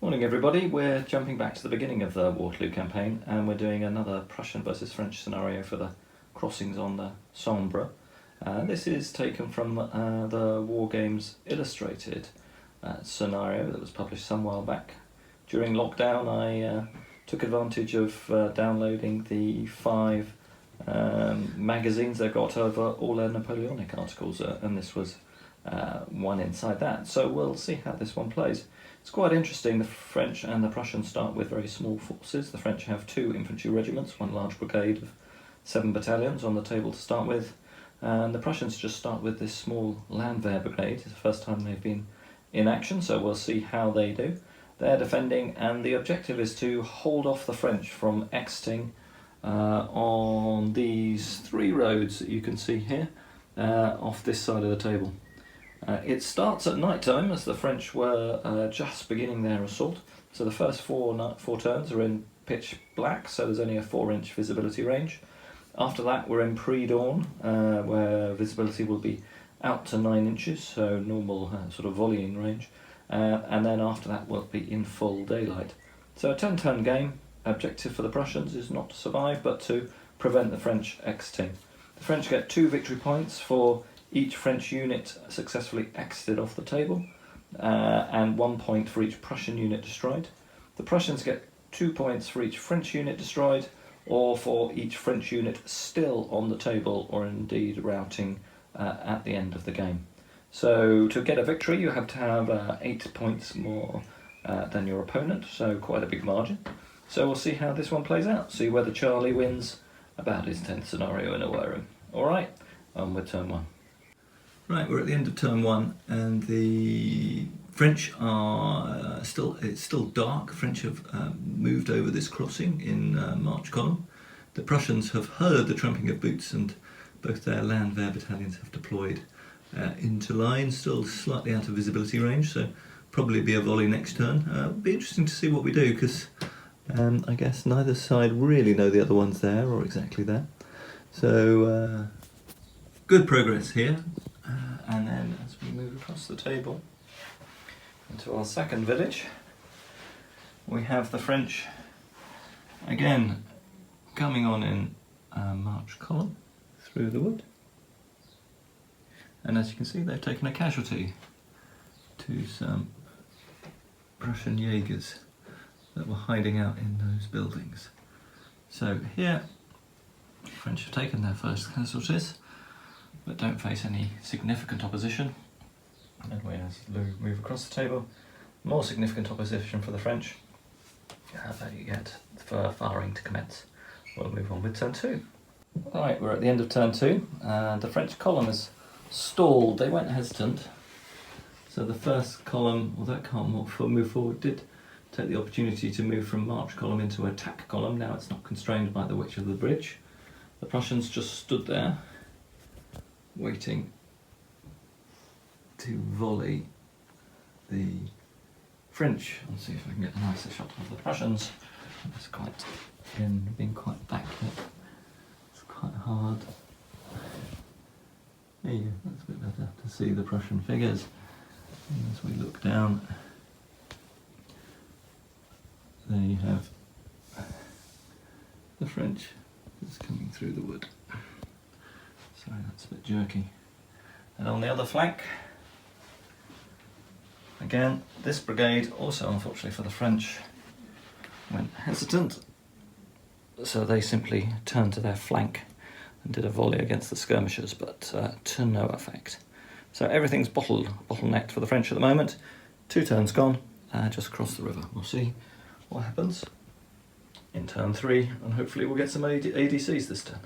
Morning everybody, we're jumping back to the beginning of the Waterloo campaign and we're doing another Prussian versus French scenario for the crossings on the Sambre. This is taken from the War Games Illustrated scenario that was published some while back. During lockdown I took advantage of downloading the 5 magazines they've got over all their Napoleonic articles and this was one inside that. So we'll see how this one plays. It's quite interesting. The French and the Prussians start with very small forces. The French have 2 infantry regiments, 1 large brigade of 7 battalions on the table to start with, and the Prussians just start with this small Landwehr brigade. It's the first time they've been in action, so we'll see how they do. They're defending, and the objective is to hold off the French from exiting on these 3 roads that you can see here off this side of the table. It starts at night time as the French were just beginning their assault, so the first 4 turns are in pitch black, so there's only a 4-inch visibility range. After that we're in pre-dawn where visibility will be out to 9 inches, so normal sort of volleying range, and then after that we'll be in full daylight. So a 10-turn game. Objective for the Prussians is not to survive but to prevent the French exiting. The French get 2 victory points for each French unit successfully exited off the table, and 1 point for each Prussian unit destroyed. The Prussians get 2 points for each French unit destroyed, or for each French unit still on the table, or indeed routing at the end of the game. So to get a victory you have to have 8 points more than your opponent, so quite a big margin. So we'll see how this one plays out, see whether Charlie wins about his 10th scenario in a war room. Alright, on with turn 1. Right, we're at the end of turn 1 and the French are it's still dark. French have moved over this crossing in march column. The Prussians have heard the tramping of boots and both their Landwehr battalions have deployed into line, still slightly out of visibility range, so probably be a volley next turn. It'll be interesting to see what we do because I guess neither side really know the other one's there or exactly there. So good progress here. And then as we move across the table into our second village, we have the French again coming on in march column through the wood. And as you can see, they've taken a casualty to some Prussian Jaegers that were hiding out in those buildings. So here, the French have taken their first casualties, but don't face any significant opposition. And we move across the table, more significant opposition for the French. They get for firing to commence. We'll move on with turn 2. Alright, we're at the end of turn 2, and the French column is stalled. They weren't hesitant. So the first column, although it can't move forward, did take the opportunity to move from march column into attack column. Now it's not constrained by the width of the bridge. The Prussians just stood there waiting to volley the French. Let's see if I can get a nicer shot of the Prussians. It's been quite backlit. It's quite hard. There you go, that's a bit better to see the Prussian figures. And as we look down, there you have the French just coming through the wood. Sorry, that's a bit jerky. And on the other flank, again, this brigade, also unfortunately for the French, went hesitant. So they simply turned to their flank and did a volley against the skirmishers, but to no effect. So everything's bottlenecked for the French at the moment. 2 turns gone, just across the river. We'll see what happens in turn 3, and hopefully we'll get some ADCs this turn.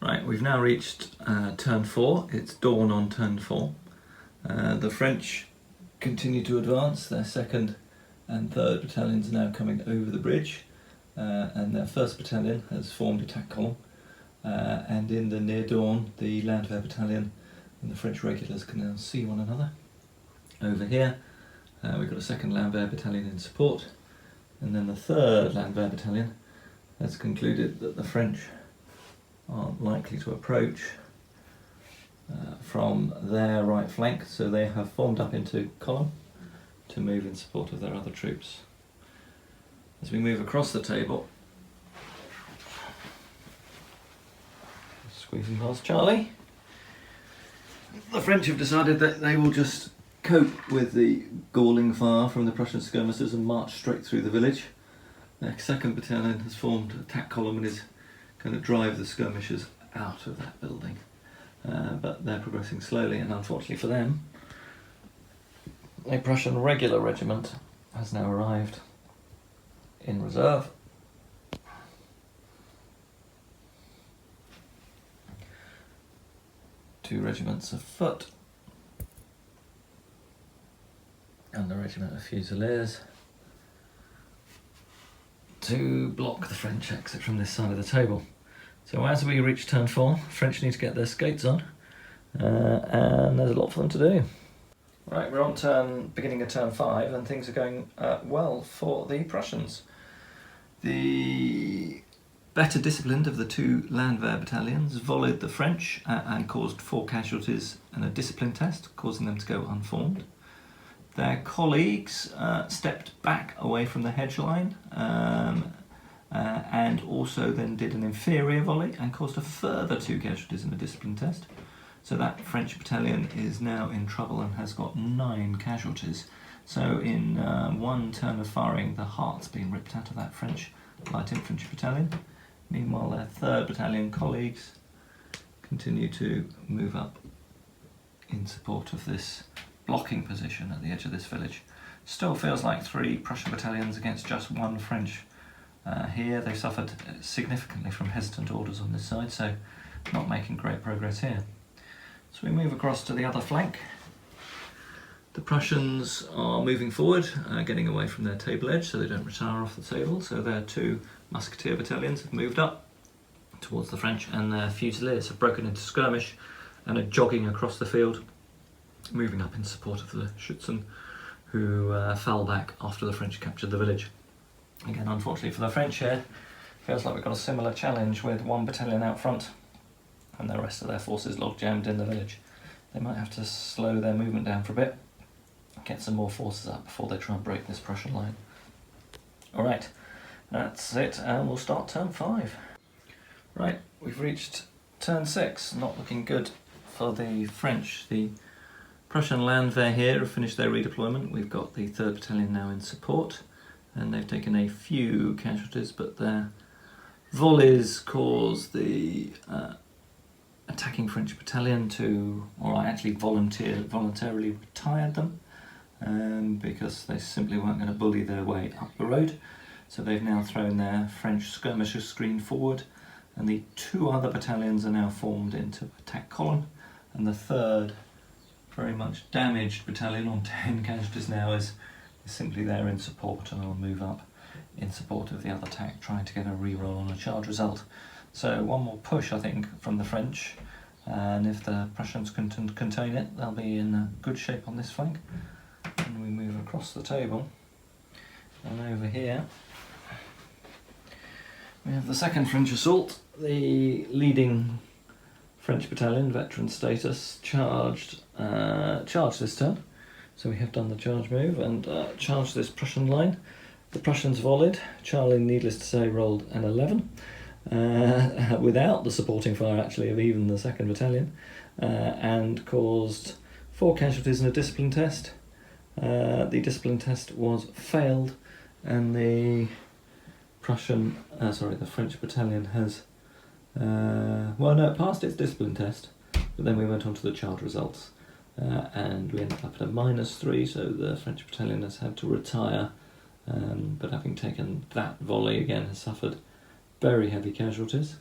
Right, we've now reached turn 4. It's dawn on turn 4. The French continue to advance. Their 2nd and 3rd battalions are now coming over the bridge, and their 1st battalion has formed attack column. And in the near dawn, the Landwehr battalion and the French regulars can now see one another. Over here, we've got a 2nd Landwehr battalion in support, and then the 3rd Landwehr battalion has concluded that the French aren't likely to approach from their right flank, so they have formed up into column to move in support of their other troops. As we move across the table, squeezing past Charlie, the French have decided that they will just cope with the galling fire from the Prussian skirmishers and march straight through the village. Their 2nd Battalion has formed a attack column and is going to drive the skirmishers out of that building. But they're progressing slowly, and unfortunately for them, a Prussian regular regiment has now arrived in reserve. Two regiments of foot and a regiment of fusiliers to block the French exit from this side of the table. So as we reach turn 4, French need to get their skates on, and there's a lot for them to do. Right, we're on beginning of turn 5, and things are going well for the Prussians. The better disciplined of the 2 Landwehr battalions volleyed the French and caused 4 casualties in a discipline test, causing them to go unformed. Their colleagues stepped back away from the hedge line and also then did an inferior volley and caused a further 2 casualties in a discipline test. So that French battalion is now in trouble and has got 9 casualties. So in one turn of firing, the heart's been ripped out of that French light infantry battalion. Meanwhile, their 3rd battalion colleagues continue to move up in support of this blocking position at the edge of this village. Still feels like 3 Prussian battalions against just 1 French here. They suffered significantly from hesitant orders on this side, so not making great progress here. So we move across to the other flank. The Prussians are moving forward, getting away from their table edge so they don't retire off the table. So their 2 musketeer battalions have moved up towards the French, and their fusiliers have broken into skirmish and are jogging across the field, moving up in support of the Schützen, who fell back after the French captured the village. Again, unfortunately for the French here, feels like we've got a similar challenge with 1 battalion out front and the rest of their forces log-jammed in the village. They might have to slow their movement down for a bit, get some more forces up before they try and break this Prussian line. Alright, that's it, and we'll start turn 5. Right, we've reached turn 6, not looking good for the French. The Prussian Landwehr here have finished their redeployment. We've got the 3rd Battalion now in support, and they've taken a few casualties, but their volleys cause the attacking French battalion to, or actually voluntarily retired them, because they simply weren't going to bully their way up the road. So they've now thrown their French skirmishers screen forward, and the 2 other battalions are now formed into attack column, and the 3rd, very much damaged battalion on 10 casualties now is simply there in support, and I'll move up in support of the other attack, trying to get a re-roll on a charge result. So one more push, I think, from the French, and if the Prussians can contain it, they'll be in good shape on this flank. And we move across the table, and over here we have the 2nd French assault. The leading French battalion, veteran status, charged this turn. So we have done the charge move and charged this Prussian line. The Prussians volleyed. Charlie, needless to say, rolled an 11. Without the supporting fire actually of even the 2nd Battalion, and caused 4 casualties in a discipline test. The discipline test was failed, and the French battalion has it passed its discipline test, but then we went on to the charge results, and we ended up at a -3, so the French battalion has had to retire, but having taken that volley again has suffered very heavy casualties.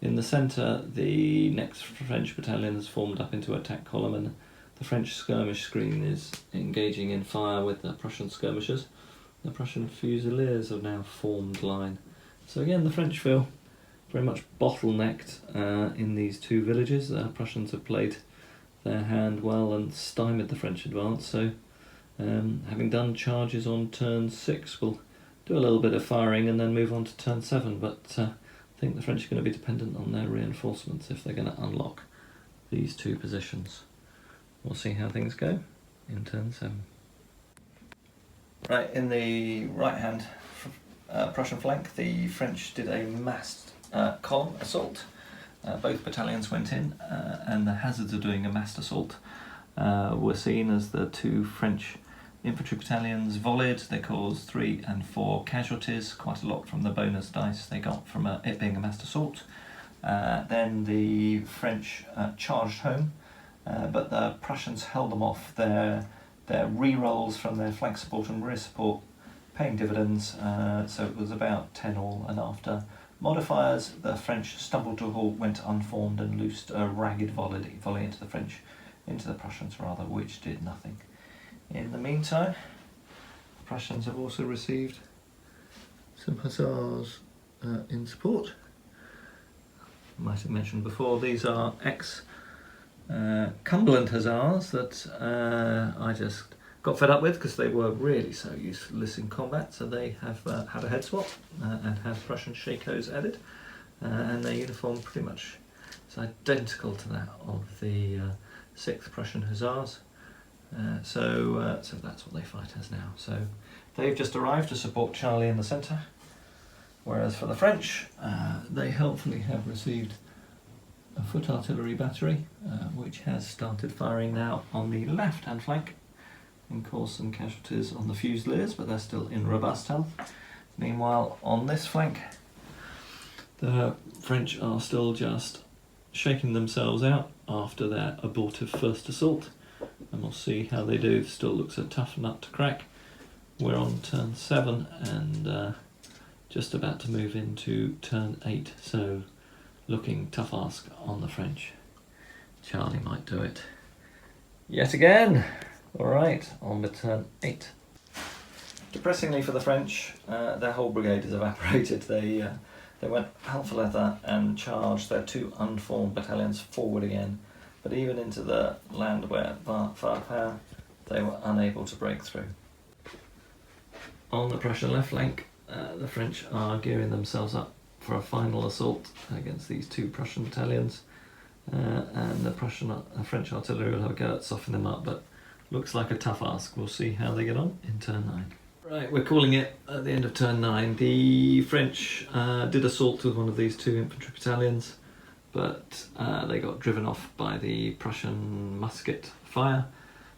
In the centre, the next French battalion has formed up into attack column, and the French skirmish screen is engaging in fire with the Prussian skirmishers. The Prussian fusiliers have now formed line. So again, the French feel very much bottlenecked in these 2 villages. The Prussians have played their hand well and stymied the French advance. So having done charges on turn 6, we'll do a little bit of firing and then move on to turn 7, but I think the French are going to be dependent on their reinforcements if they're going to unlock these 2 positions. We'll see how things go in turn 7. Right, in the right-hand Prussian flank, the French did a massed column assault. Both battalions went in, and the hazards of doing a massed assault were seen as the two French infantry battalions volleyed. They caused 3 and 4 casualties, quite a lot from the bonus dice they got from it being a massed assault. Then the French charged home, but the Prussians held them off. Their re-rolls from their flank support and rear support paying dividends, so it was about 10 all, and after modifiers the French stumbled to a halt, went unformed and loosed a ragged volley into the Prussians rather, which did nothing. In the meantime, the Prussians have also received some hussars in support. Might have mentioned before, these are Cumberland hussars that I just got fed up with because they were really so useless in combat, so they have had a head swap and had Prussian shakos added, and their uniform pretty much is identical to that of the 6th Prussian Hussars, so that's what they fight as now. So they've just arrived to support Charlie in the centre, whereas for the French, they helpfully have received a foot artillery battery, which has started firing now on the left-hand flank and caused some casualties on the Fusiliers, but they're still in robust health. Meanwhile, on this flank, the French are still just shaking themselves out after their abortive first assault, and we'll see how they do. Still looks a tough nut to crack. We're on turn 7 and just about to move into turn 8, so looking tough ask on the French. Charlie might do it yet again. Alright, on with turn 8. Depressingly for the French, their whole brigade has evaporated. They went alpha leather and charged their 2 unformed battalions forward again, but even into the land where firepower, they were unable to break through. On the Prussian left flank, the French are gearing themselves up for a final assault against these 2 Prussian battalions, and the French artillery will have a go at softening them up, but looks like a tough ask. We'll see how they get on in turn 9. Right, we're calling it at the end of turn 9. The French did assault with one of these 2 infantry battalions, but they got driven off by the Prussian musket fire.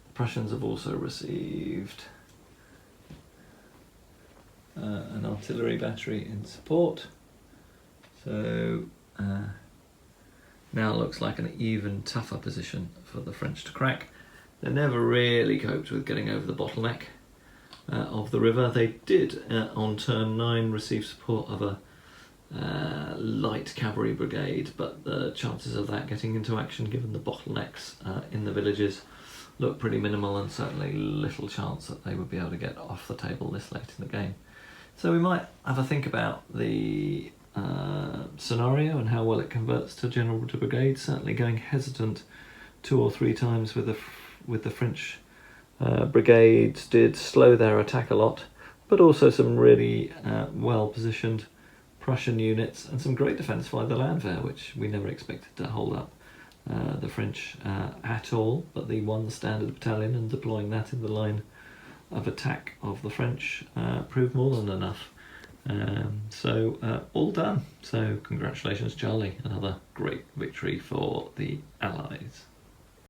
The Prussians have also received an artillery battery in support, so now looks like an even tougher position for the French to crack. They never really coped with getting over the bottleneck of the river. They did on turn 9 receive support of a light cavalry brigade, but the chances of that getting into action, given the bottlenecks in the villages, look pretty minimal, and certainly little chance that they would be able to get off the table this late in the game. So we might have a think about the scenario and how well it converts to general to brigade. Certainly going hesitant 2 or 3 times with the French brigades did slow their attack a lot, but also some really well positioned Prussian units and some great defence by the Landwehr, which we never expected to hold up the French at all, but the 1 standard battalion and deploying that in the line of attack of the French proved more than enough. So all done. So congratulations, Charlie. Another great victory for the Allies.